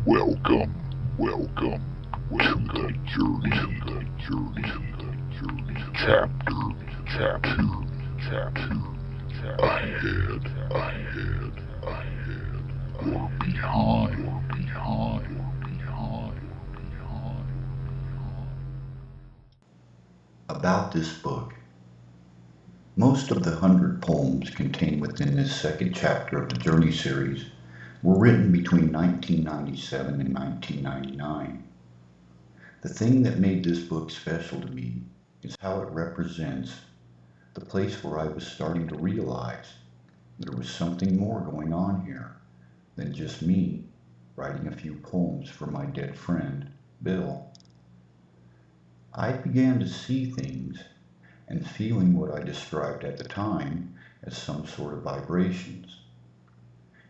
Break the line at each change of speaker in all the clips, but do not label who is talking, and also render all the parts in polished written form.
Welcome to the journey, chapter, ahead, or behind.
About this book. Most of the 100 poems contained within this second chapter of the Journey series were written between 1997 and 1999. The thing that made this book special to me is how it represents the place where I was starting to realize there was something more going on here than just me writing a few poems for my dead friend, Bill. I began to see things and feeling what I described at the time as some sort of vibrations.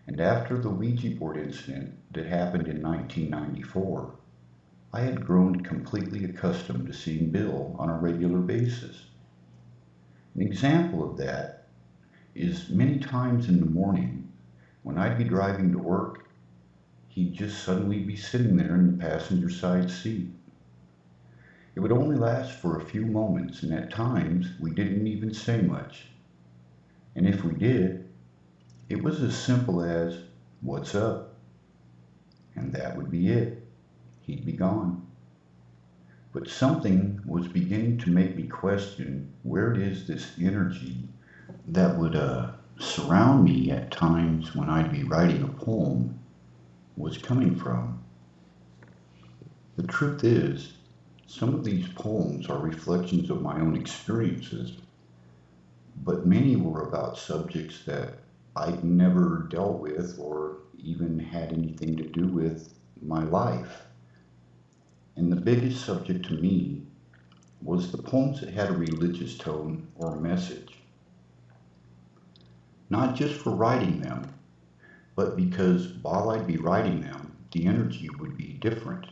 And after the Ouija board incident that happened in 1994, I had grown completely accustomed to seeing Bill on a regular basis. An example of that is many times in the morning when I'd be driving to work, he'd just suddenly be sitting there in the passenger side seat. It would only last for a few moments, and at times we didn't even say much. And if we did, it was as simple as, "What's up?" And that would be it. He'd be gone. But something was beginning to make me question where it is this energy that would surround me at times when I'd be writing a poem was coming from. The truth is, some of these poems are reflections of my own experiences, but many were about subjects that I'd never dealt with or even had anything to do with my life. And the biggest subject to me was the poems that had a religious tone or message. Not just for writing them, but because while I'd be writing them, the energy would be different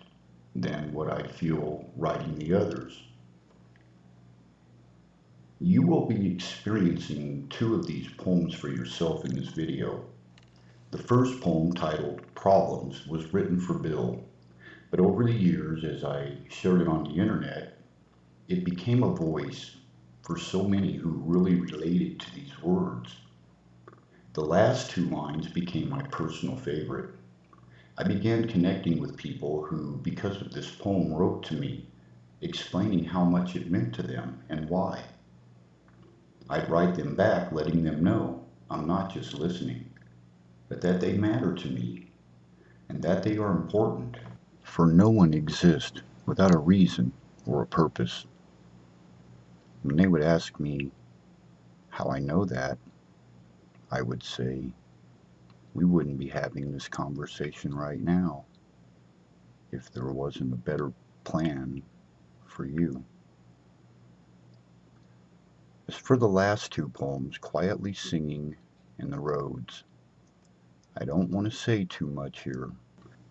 than what I feel writing the others. You will be experiencing two of these poems for yourself in this video. The first poem, titled Problems, was written for Bill, but over the years as I shared it on the internet, it became a voice for so many who really related to these words. The last two lines became my personal favorite. I began connecting with people who, because of this poem, wrote to me, explaining how much it meant to them and why. I'd write them back, letting them know I'm not just listening, but that they matter to me, and that they are important. For no one exists without a reason or a purpose. When they would ask me how I know that, I would say, we wouldn't be having this conversation right now if there wasn't a better plan for you. As for the last two poems, Quietly Singing in the Roads, I don't want to say too much here,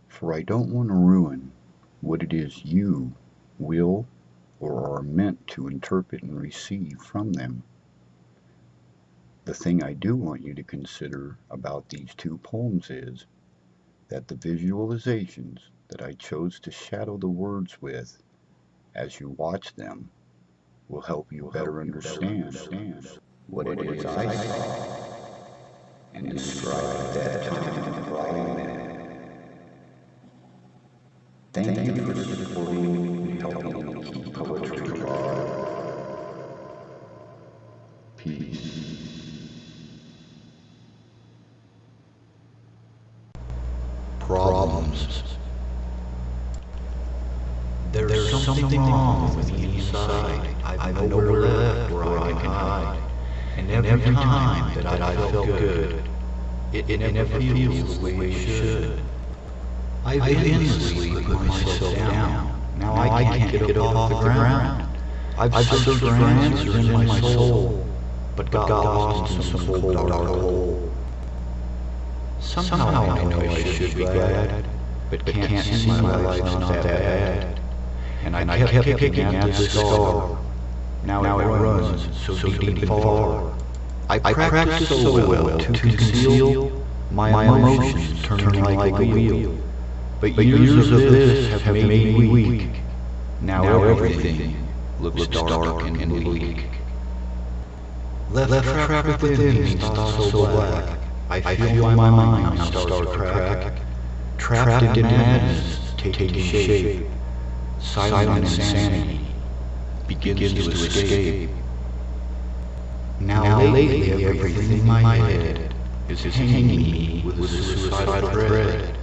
for I don't want to ruin what it is you will or are meant to interpret and receive from them. The thing I do want you to consider about these two poems is that the visualizations that I chose to shadow the words with as you watch them will help you better understand what it is I saw and described at that time of writing them. Thank you for supporting and helping me keep poetry alive. Peace.
Problems. There's something wrong with the inside. I've nowhere left where I can hide. And every time that I felt good, it never feels the way it should. I've endlessly put myself down. Now I can't get up off the ground. I've searched for answers in my soul, but got lost in some cold dark hole. Somehow I know I should be glad, but can't see my life's not that bad. And I kept picking at this scar. Now it runs so deep and far. I practiced so well to conceal my emotions turning like a wheel. But years of this have made me weak. Now everything looks dark and bleak. Left trapped within these thoughts so black, I feel my mind now start to crack. Trapped in madness taking shape, silent insanity begins to escape. Now lately everything in my head is hanging me with a suicidal dread,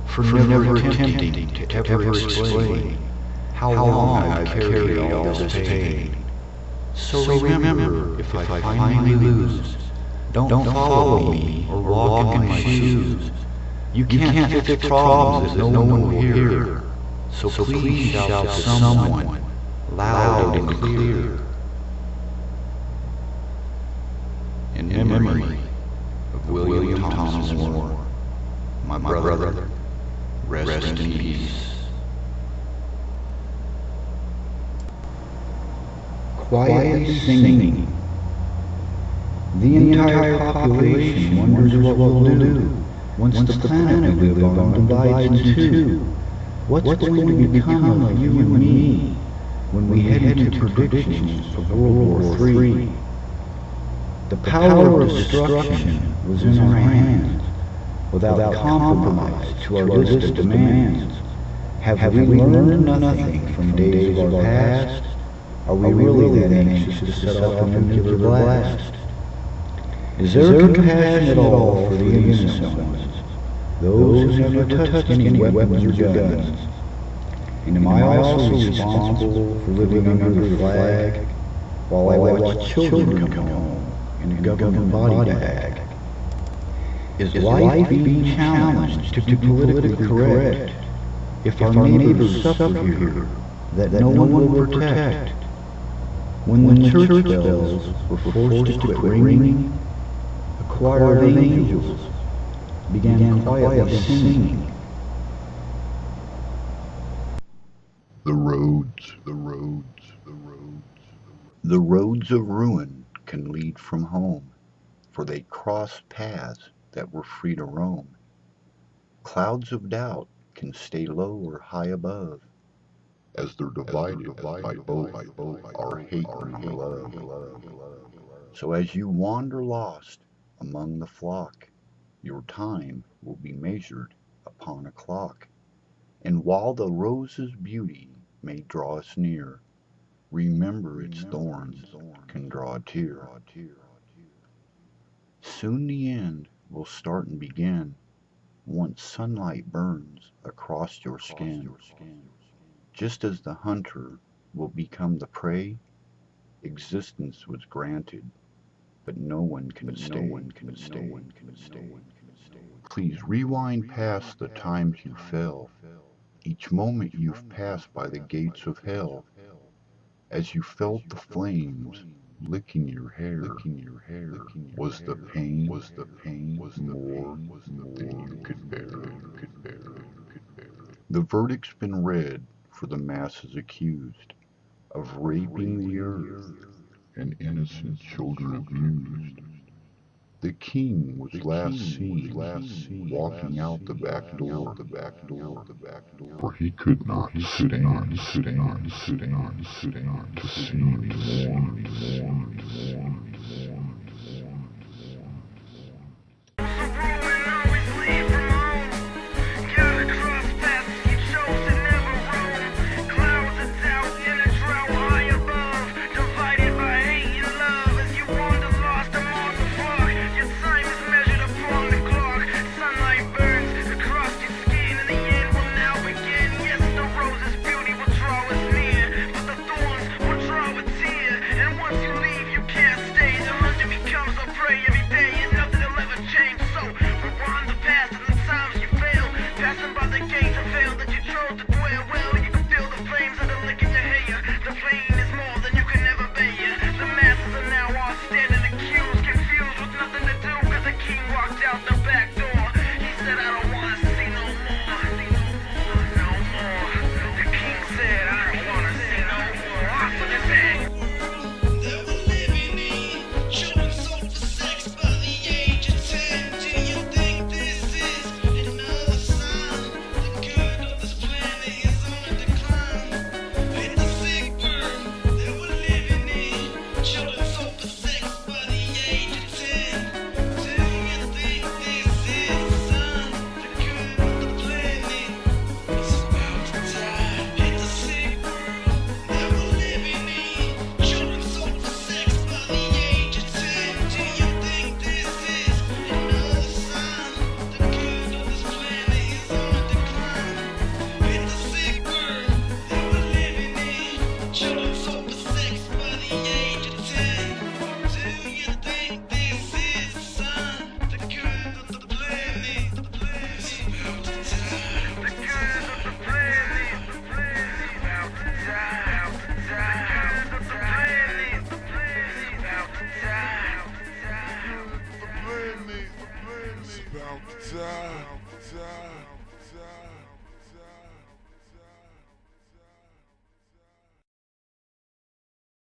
for never attempting to ever explain how long I've carried all this pain. So remember, if I finally lose, don't follow me or walk in my shoes. You can't fix problems that no one will hear, so please shout to someone, loud and clear. In memory of William Thomas Moore, my brother, rest in peace.
Quietly singing. The entire population wonders what we'll do once the planet we live on divides in two. What's going to become of you and me when we head into predictions of World War III? The power of destruction was in our hands, without compromise to our list of demands. Have we learned nothing from days of our past? Are we really that anxious to set off a nuclear blast? Is there compassion at all for the innocent ones, those who never touched any weapons or guns? And am I also responsible for living under the flag while I watch children come home in a government body bag? Is life being challenged to be politically correct if our neighbors suffer here that no one will protect? When the church bells were forced to quit ringing, a choir of angels began quietly singing.
The roads.
The roads of ruin can lead from home, for they cross paths that were free to roam. Clouds of doubt can stay low or high above,
As they're divided by both our hate and our love.
so as you wander lost among the flock, your time will be measured upon a clock. And while the rose's beauty may draw us near, remember its thorns can draw a tear. Soon the end will start and begin, once sunlight burns across your skin. Just as the hunter will become the prey, existence was granted, but no one can stay. Please rewind past the times you fell, each moment you've passed by the gates of hell, as you felt the flames licking your hair. Was the pain more than you could bear? The verdict's been read for the masses accused of raping the earth
And innocent children abused.
The king was last seen walking out the back door.
For he could not stand to see any more.